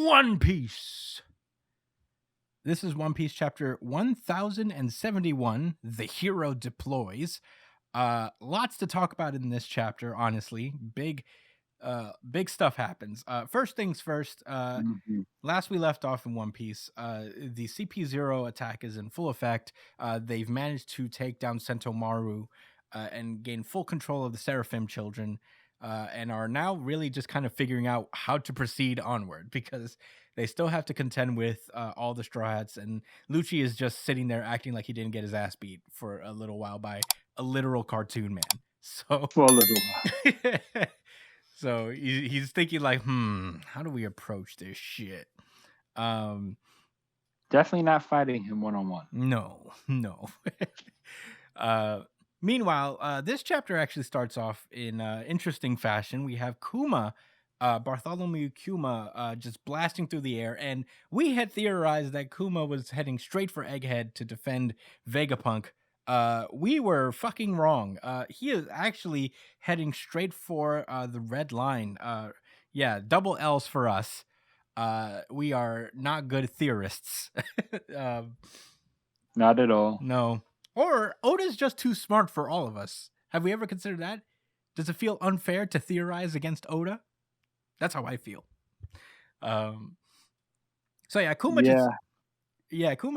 One Piece. This is One Piece chapter 1071, The Hero Deploys. Lots to talk about in this chapter, honestly. Big stuff happens. First things first, last we left off in One Piece, the CP0 attack is in full effect. They've managed to take down Sentomaru and gain full control of the Seraphim children, and are now really just kind of figuring out how to proceed onward, because they still have to contend with all the Straw Hats, and Lucci is just sitting there acting like he didn't get his ass beat for a little while by a literal cartoon man. So For a little while. So he's thinking like, how do we approach this shit? Definitely not fighting him one-on-one. No. Meanwhile, this chapter actually starts off in interesting fashion. We have Kuma, Bartholomew Kuma, just blasting through the air, and we had theorized that Kuma was heading straight for Egghead to defend Vegapunk. We were fucking wrong. He is actually heading straight for the red line. Yeah, double L's for us. We are not good theorists. Not at all. No. Or Oda's just too smart for all of us. Have we ever considered that? Does it feel unfair to theorize against Oda? That's how I feel. So yeah, Kuma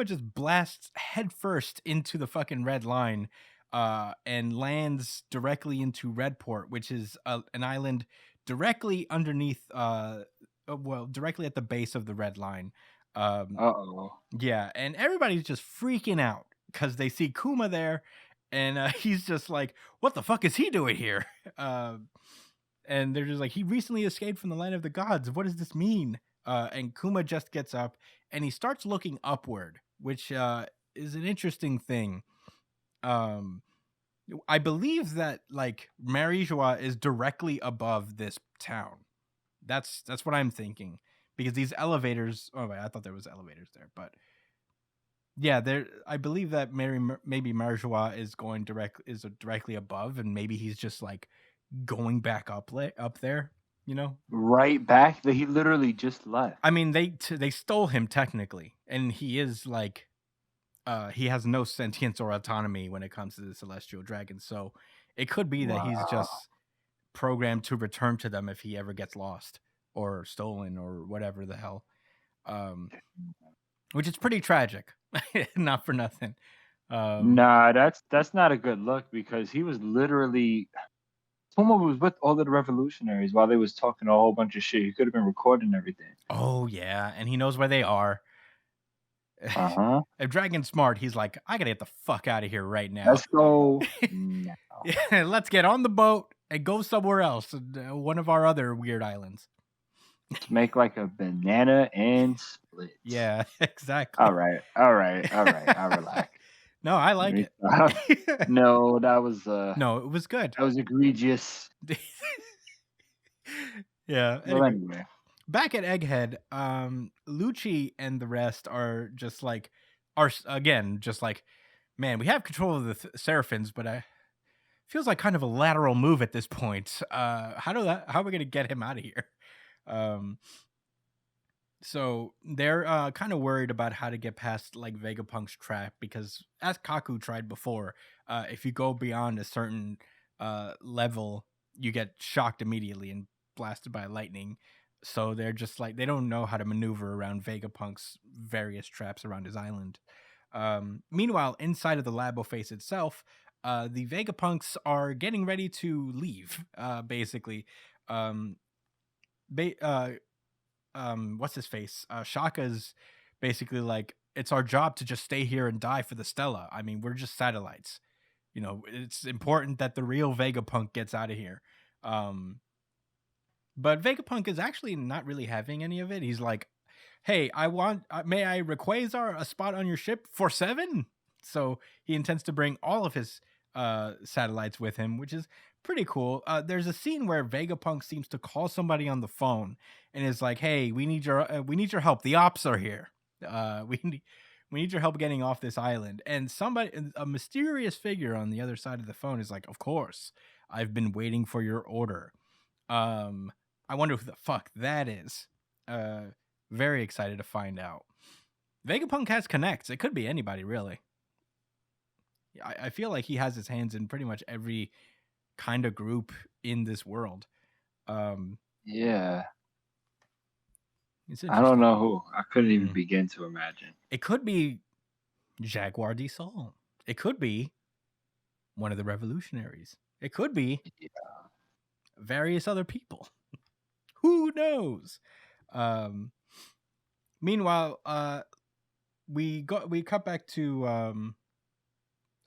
just blasts headfirst into the fucking red line, and lands directly into Redport, which is an island directly underneath, directly at the base of the red line. Yeah, and everybody's just freaking out because they see Kuma there, and he's just like, what the fuck is he doing here? And they're just like, he recently escaped from the land of the gods. What does this mean? And Kuma just gets up and he starts looking upward, which is an interesting thing. I believe that like Marie-Joie is directly above this town. That's what I'm thinking, because these elevators. Oh wait, I thought there was elevators there, but yeah, there. I believe that maybe Marie-Joie is directly above, and maybe he's just like going back up there. You know, right back that he literally just left. I mean, they stole him technically, and he is like, he has no sentience or autonomy when it comes to the celestial dragon. So it could be that he's just programmed to return to them if he ever gets lost or stolen or whatever the hell. Which is pretty tragic. Not for nothing. Nah, that's not a good look, because he was literally. Kuma was with all of the revolutionaries while they was talking a whole bunch of shit. He could have been recording everything. Oh yeah, and he knows where they are. If Dragon's smart, he's like, I gotta get the fuck out of here right now. Let's go. Yeah, let's get on the boat and go somewhere else, one of our other weird islands. Let's make like a banana and split. Yeah, exactly. All right. I'll relax. No, I like it. No, that was no, it was good. That was egregious. Yeah. Anyway. Back at Egghead, Lucci and the rest are again just like, man, we have control of the Seraphims, but feels like kind of a lateral move at this point. How are we gonna get him out of here? So they're kind of worried about how to get past like Vegapunk's trap, because as Kaku tried before, if you go beyond a certain level, you get shocked immediately and blasted by lightning. So they're just like, they don't know how to maneuver around Vegapunk's various traps around his island. Meanwhile, inside of the Laboface itself, the Vegapunks are getting ready to leave, basically. What's his face? Shaka's basically like, it's our job to just stay here and die for the Stella. I mean, we're just satellites. You know, it's important that the real Vegapunk gets out of here. But Vegapunk is actually not really having any of it. He's like, hey, may I Rayquaza a spot on your ship for 7? So he intends to bring all of his satellites with him, which is pretty cool. There's a scene where Vegapunk seems to call somebody on the phone and is like, hey, we need your help. The ops are here. We need your help getting off this island. And a mysterious figure on the other side of the phone is like, of course, I've been waiting for your order. I wonder who the fuck that is. Very excited to find out. Vegapunk has connects. It could be anybody, really. I feel like he has his hands in pretty much every kind of group in this world. Yeah. It's I don't interesting. know who. I couldn't even begin to imagine. It could be Jaguar D Sol. It could be one of the revolutionaries. It could be various other people. Who knows? Meanwhile, we cut back to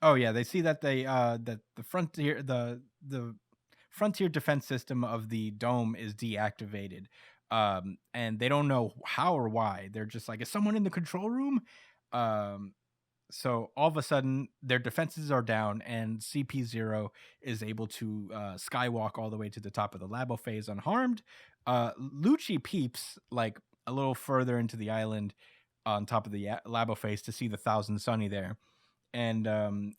oh yeah, they see that that the frontier defense system of the dome is deactivated. And they don't know how or why. They're just like, is someone in the control room? So all of a sudden their defenses are down and CP0 is able to skywalk all the way to the top of the labo phase unharmed. Lucci peeps like a little further into the island on top of the labo phase to see the Thousand Sunny there. And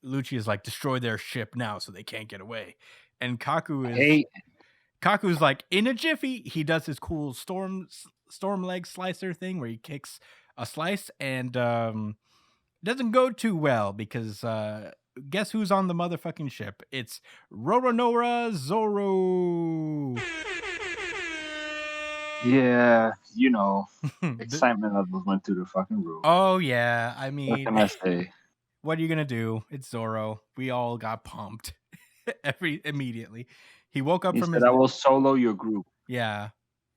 Lucci is like, destroy their ship now so they can't get away. And Kaku's like, in a jiffy, he does his cool storm leg slicer thing where he kicks a slice and doesn't go too well because guess who's on the motherfucking ship? It's Roronoa Zoro. Yeah, you know, excitement levels went through the fucking roof. Oh yeah, I mean, what can I say? What are you gonna do? It's Zoro. We all got pumped immediately. He woke up from his. I will solo your group. Yeah,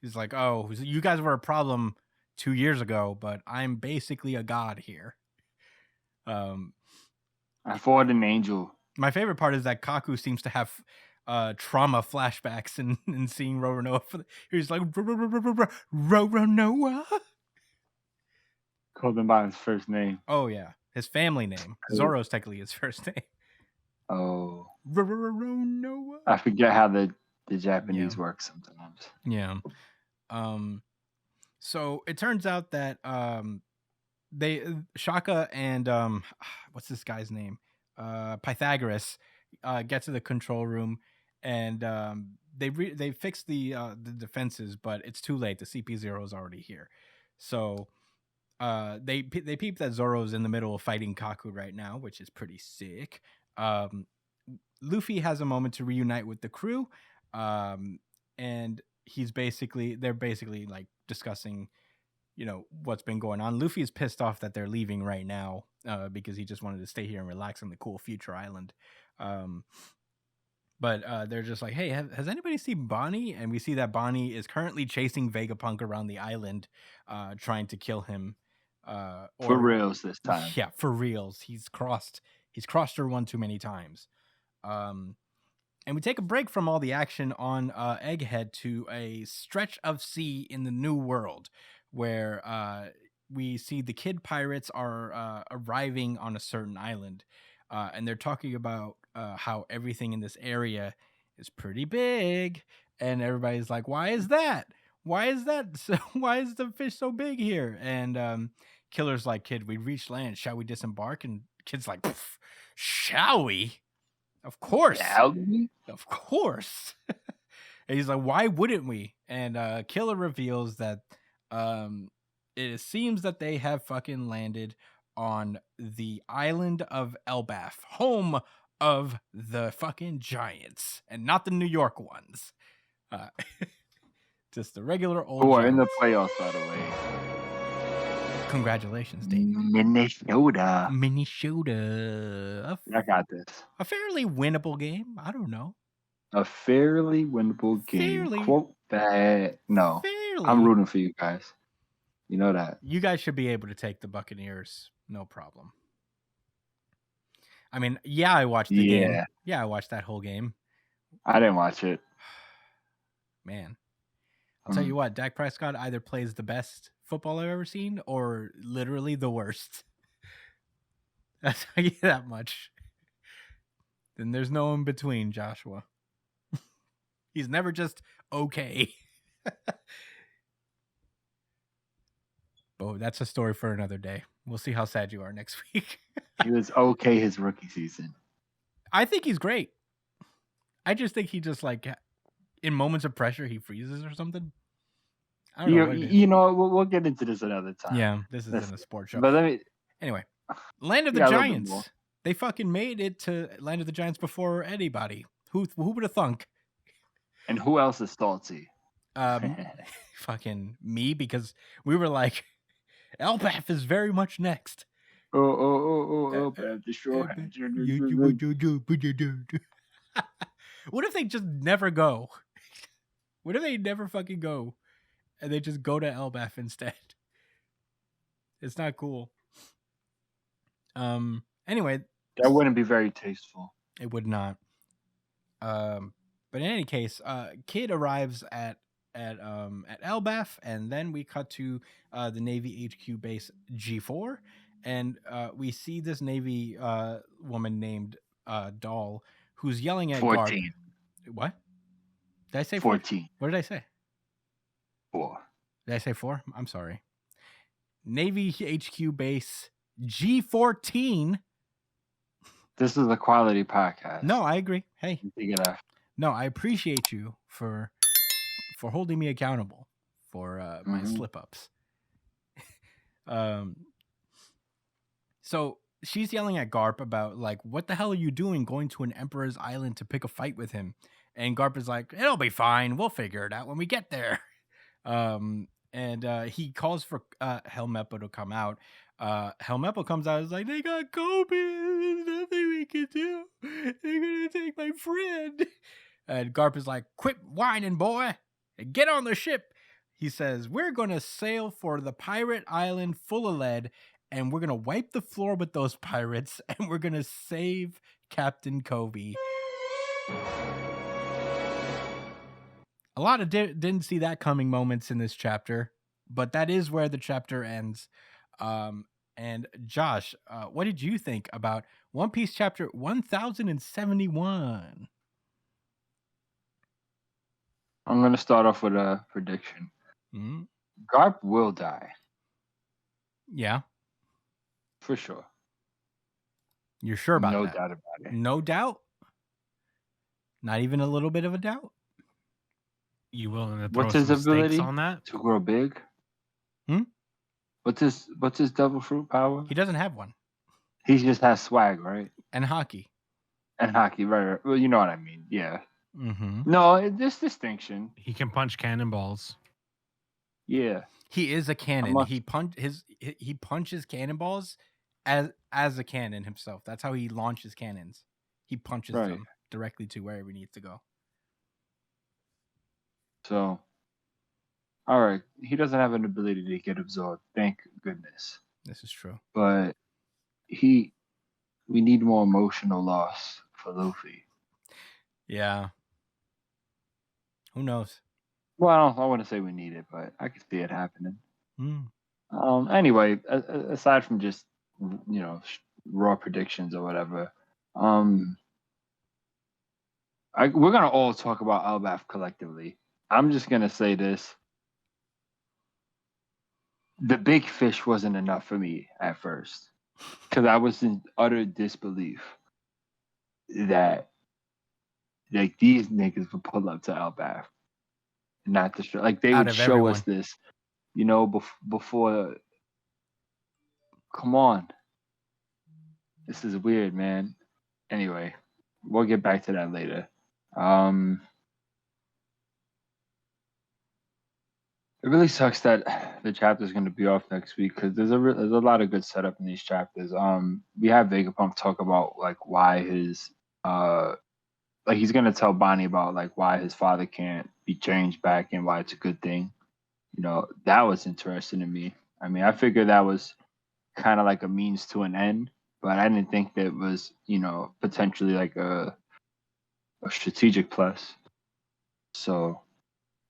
he's like, oh, you guys were a problem 2 years ago, but I'm basically a god here. I fought an angel. My favorite part is that Kaku seems to have trauma flashbacks and seeing Roronoa. He's like, Roronoa? Called him by his first name. Oh, yeah. His family name. Zoro's technically his first name. Oh. Roronoa? I forget how the Japanese work sometimes. Yeah. So it turns out that Shaka and what's this guy's name? Pythagoras get to the control room and they fix the defenses, but it's too late. The CP0 is already here. So they peep that Zoro's in the middle of fighting Kaku right now, which is pretty sick. Luffy has a moment to reunite with the crew, and they're basically like discussing, you know, what's been going on. Luffy is pissed off that they're leaving right now because he just wanted to stay here and relax on the cool future island. But they're just like, hey, has anybody seen Bonnie? And we see that Bonnie is currently chasing Vegapunk around the island, trying to kill him. For reals this time. Yeah, for reals. He's crossed her one too many times. And we take a break from all the action on Egghead to a stretch of sea in the New World, where we see the kid pirates are arriving on a certain island, and they're talking about how everything in this area is pretty big, and everybody's like, "Why is that? Why is that? Why is the fish so big here?" And Killer's like, "Kid, we reached land. Shall we disembark?" And Kid's like, "Shall we? Of course, of course." And he's like, "Why wouldn't we?" And Killer reveals that it seems that they have fucking landed on the island of Elbaf, home of the fucking Giants, and not the New York ones. Just the regular old. Who are in the playoffs, by the way. Congratulations, Damien. Minnesota. I got this. A fairly winnable game. I don't know. A fairly winnable game. Quote that. No. Fairly. I'm rooting for you guys. You know that. You guys should be able to take the Buccaneers. No problem. I mean, yeah, I watched the game. Yeah, I watched that whole game. I didn't watch it. Man. I'll tell you what, Dak Prescott either plays the best football I've ever seen or literally the worst. I'll tell you that much. Then there's no in between, Joshua. He's never just okay. But that's a story for another day. We'll see how sad you are next week. He was okay his rookie season. I think he's great. I just think he just like in moments of pressure he freezes or something. I don't know what it is. You know, we'll get into this another time. Yeah, this isn't a sports show. But let me. Anyway, Land of We the got a little bit more. Giants. They fucking made it to Land of the Giants before anybody. Who would have thunk? And who else is salty? Fucking me, because we were like, Elbaf is very much next. Elbaf, destroy. What if they just never go? What if they never fucking go and they just go to Elbaf instead? It's not cool. Anyway, that wouldn't be very tasteful. It would not. But in any case, Kid arrives at Elbaf, and then we cut to the Navy HQ base G4, and we see this Navy woman named Doll who's yelling at 14. Garp. What? Did I say 14? What did I say? 4. Did I say 4? I'm sorry. Navy HQ base G14. This is a quality podcast. No, I agree. Hey, no, I appreciate you for holding me accountable for my slip-ups. So she's yelling at Garp about, like, what the hell are you doing going to an Emperor's Island to pick a fight with him? And Garp is like, it'll be fine. We'll figure it out when we get there. And he calls for Helmeppo to come out. Helmeppo comes out and is like, they got Kobe. There's nothing we can do. They're going to take my friend. And Garp is like, quit whining, boy. Get on the ship. He says, we're going to sail for the pirate island full of lead, and we're going to wipe the floor with those pirates, and we're going to save Captain Kobe. A lot of didn't see that coming moments in this chapter, but that is where the chapter ends. And Josh, what did you think about One Piece chapter 1071? I'm going to start off with a prediction. Mm-hmm. Garp will die. Yeah. For sure. You're sure about that? No doubt about it. No doubt? Not even a little bit of a doubt? You willing to throw What's his some ability stakes on that? to grow big? What's his devil fruit power? He doesn't have one. He just has swag, right? And hockey. And hockey, right? Well, you know what I mean. Yeah. Mm-hmm. No, this distinction. He can punch cannonballs. Yeah. He is a cannon. He punches cannonballs as a cannon himself. That's how he launches cannons. He punches them directly to wherever he needs to go. So, all right, he doesn't have an ability to get absorbed. Thank goodness. This is true. But we need more emotional loss for Luffy. Yeah. Who knows? Well, I wouldn't say we need it, but I could see it happening. Mm. Anyway, aside from just raw predictions or whatever, we're gonna all talk about Elbaf collectively. I'm just gonna say this: the big fish wasn't enough for me at first, because I was in utter disbelief that like these niggas would pull up to Elbaf. Not the show. Like they would show us this, before. Come on, this is weird, man. Anyway, we'll get back to that later. It really sucks that the chapter is going to be off next week because there's a lot of good setup in these chapters. We have Vegapunk talk about like why his like he's gonna tell Bonnie about like why his father can't be changed back and why it's a good thing. That was interesting to me. I mean, I figured that was kind of like a means to an end, but I didn't think that was, potentially like a strategic plus. So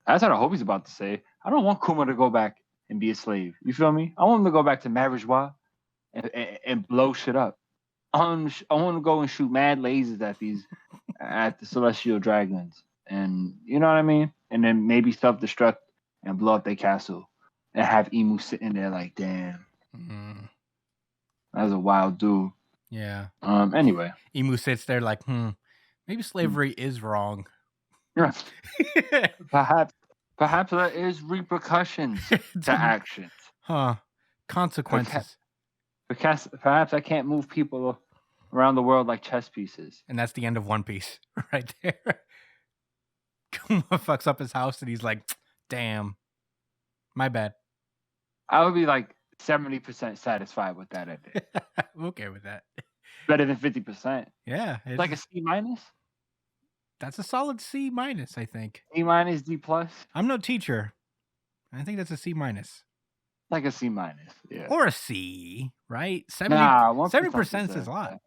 that's what I hope he's about to say. I don't want Kuma to go back and be a slave. You feel me? I want him to go back to Marijois and blow shit up. I want to go and shoot mad lasers at the celestial dragons, and you know what I mean. And then maybe self-destruct and blow up their castle, and have Emu sitting there like, damn, that was a wild dude. Yeah. Anyway, Emu sits there like, maybe slavery is wrong. Perhaps. Perhaps there is repercussions to actions. Consequences. Perhaps I can't move people around the world like chess pieces. And that's the end of One Piece right there. Kuma fucks up his house and he's like, damn, my bad. I would be like 70% satisfied with that ending. I'm okay with that. Better than 50%. Yeah. It's like a C minus? That's a solid C minus, I think. C minus, D plus? I'm no teacher. I think that's a C minus. Like a C minus, yeah. Or a C, right? 70% is a lot.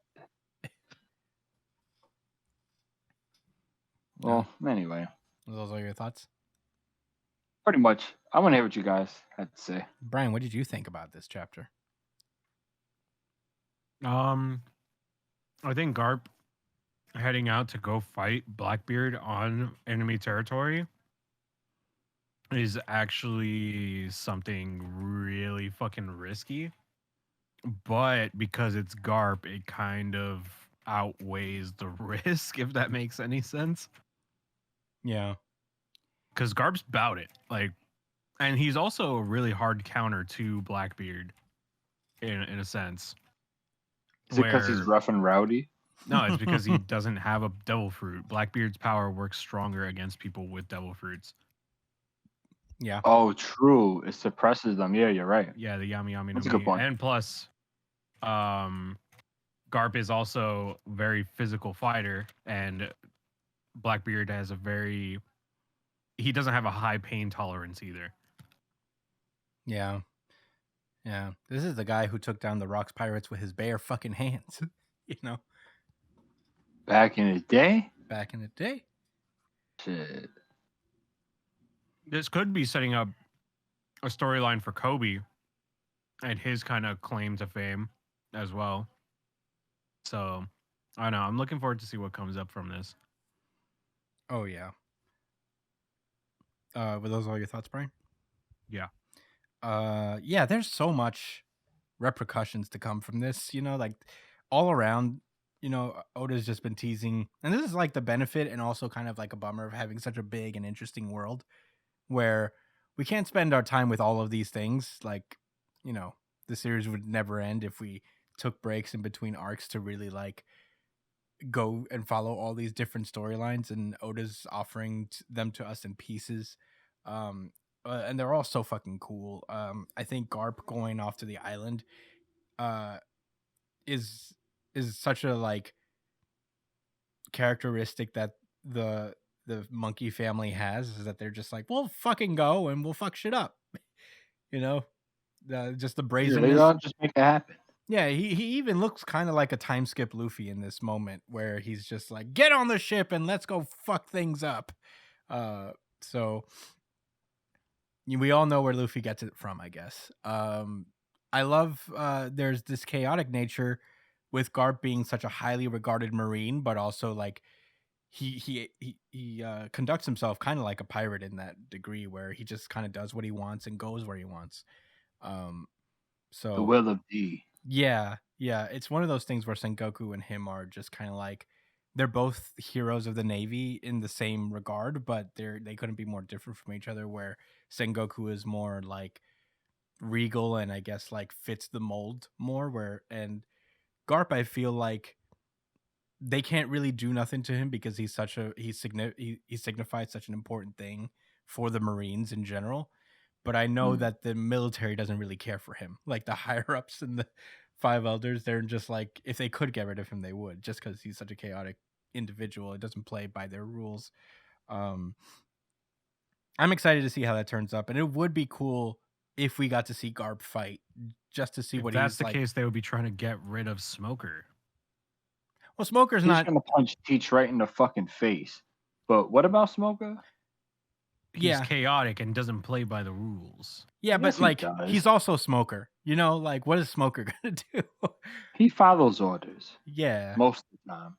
Well, anyway. Those are your thoughts? Pretty much. I want to hear what you guys had to say. Brian, what did you think about this chapter? I think Garp heading out to go fight Blackbeard on enemy territory is actually something really fucking risky. But because it's Garp, it kind of outweighs the risk, if that makes any sense. Yeah. Because Garp's about it. Like, and he's also a really hard counter to Blackbeard in a sense. Is it because he's rough and rowdy? No, it's because he doesn't have a devil fruit. Blackbeard's power works stronger against people with devil fruits. Yeah. Oh, true. It suppresses them. Yeah, you're right. Yeah, the Yami Yami. That's a good point. And plus, Garp is also a very physical fighter, and Blackbeard has he doesn't have a high pain tolerance either. Yeah. Yeah. This is the guy who took down the Rocks Pirates with his bare fucking hands. You know? Back in the day? Back in the day. Shit. This could be setting up a storyline for Kobe and his kind of claim to fame as well. So, I don't know. I'm looking forward to see what comes up from this. Oh, yeah. Were those all your thoughts, Brian? Yeah. Yeah, there's so much repercussions to come from this, you know, like all around, you know, Oda's just been teasing, and this is like the benefit and also kind of like a bummer of having such a big and interesting world where we can't spend our time with all of these things. Like, you know, the series would never end if we took breaks in between arcs to really like go and follow all these different storylines, and Oda's offering them to us in pieces. And they're all so fucking cool. I think Garp going off to the island is such a like characteristic that the monkey family has, is that they're just like, we'll fucking go and we'll fuck shit up. You know? Just the brazenness. They all just make it happen. Yeah, he even looks kind of like a time skip Luffy in this moment where he's just like, get on the ship and let's go fuck things up. So we all know where Luffy gets it from, I guess. I love there's this chaotic nature with Garp being such a highly regarded Marine, but also like he conducts himself kind of like a pirate in that degree where he just kind of does what he wants and goes where he wants. So the will of D. Yeah, it's one of those things where Sengoku and him are just kind of like, they're both heroes of the Navy in the same regard, but they couldn't be more different from each other, where Sengoku is more like regal and I guess like fits the mold more, and Garp, I feel like they can't really do nothing to him because he signifies such an important thing for the Marines in general. But I know that the military doesn't really care for him. Like the higher ups and the Five Elders, they're just like, if they could get rid of him, they would, just because he's such a chaotic individual. It doesn't play by their rules. I'm excited to see how that turns up, and it would be cool if we got to see Garp fight, just to see what he's like. If that's the case, they would be trying to get rid of Smoker. Well, Smoker's He's not gonna punch Teach right in the fucking face. But what about Smoker? He's chaotic and doesn't play by the rules. Yeah, Yes, but like he he's also Smoker. You know, like what is Smoker gonna do? He follows orders. Yeah. Most of the time.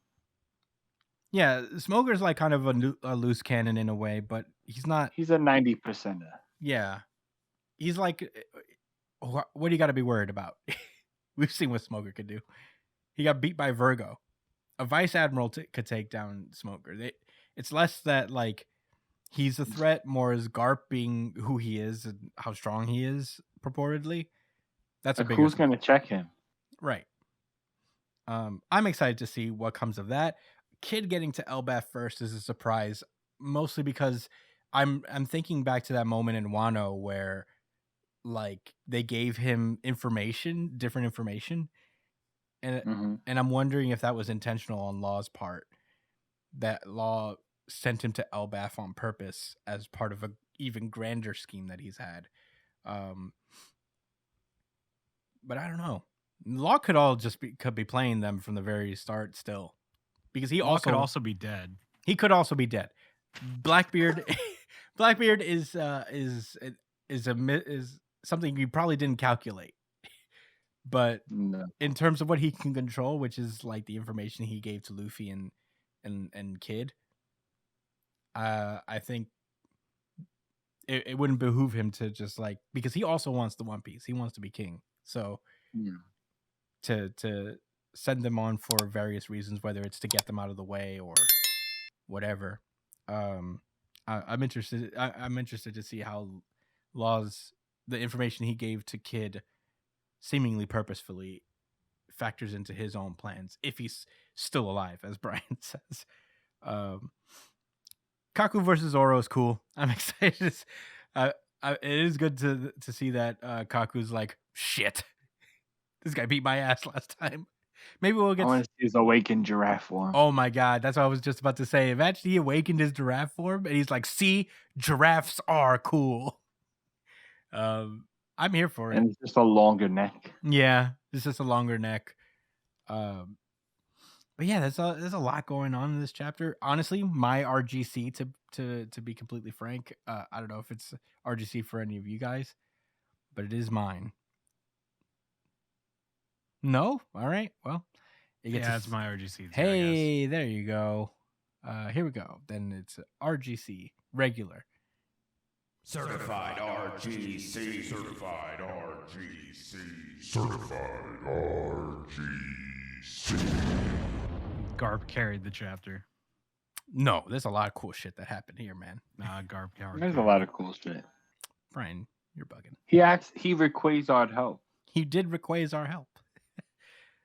Yeah, Smoker's like kind of a loose cannon in a way, but he's not. He's a 90%er. Yeah. He's like, what do you got to be worried about? We've seen what Smoker could do. He got beat by Virgo. A vice admiral could take down Smoker. It's less that like he's a threat more as Garp being who he is and how strong he is purportedly. That's a bigger who's going to check him? right. I'm excited to see what comes of that. Kid getting to Elbaf first is a surprise, mostly because I'm thinking back to that moment in Wano where like they gave him different information, and I'm wondering if that was intentional on Law's part. That Law sent him to Elbaf on purpose as part of a even grander scheme that he's had. But I don't know. Law could be playing them from the very start still, because he could also be dead. He could also be dead. Blackbeard is something you probably didn't calculate. But in terms of what he can control, which is like the information he gave to Luffy and Kid, I think it wouldn't behoove him to just like, because he also wants the One Piece. He wants to be king. So to send them on for various reasons, whether it's to get them out of the way or whatever. I'm interested. I'm interested to see how the information he gave to Kid, seemingly purposefully, factors into his own plans if he's still alive, as Brian says. Kaku versus Zoro is cool. I'm excited. It is good to see that Kaku's like, shit, this guy beat my ass last time. Maybe we'll get. I want to see his awakened giraffe form. Oh my god, that's what I was just about to say. Imagine he awakened his giraffe form, and he's like, "See, giraffes are cool." I'm here for it. And it's just a longer neck. Yeah, it's just a longer neck. But yeah, there's a lot going on in this chapter. Honestly, my RGC to be completely frank, I don't know if it's RGC for any of you guys, but it is mine. No? All right. Well, it's my RGC too, hey, there you go. Here we go. Then it's RGC regular. Certified RGC. Certified RGC. Certified RGC. Garp carried the chapter. No, there's a lot of cool shit that happened here, man. Nah, Garp carried. There's a lot of cool shit. Brian, you're bugging. He Rayquazared help. He did Rayquaza our help.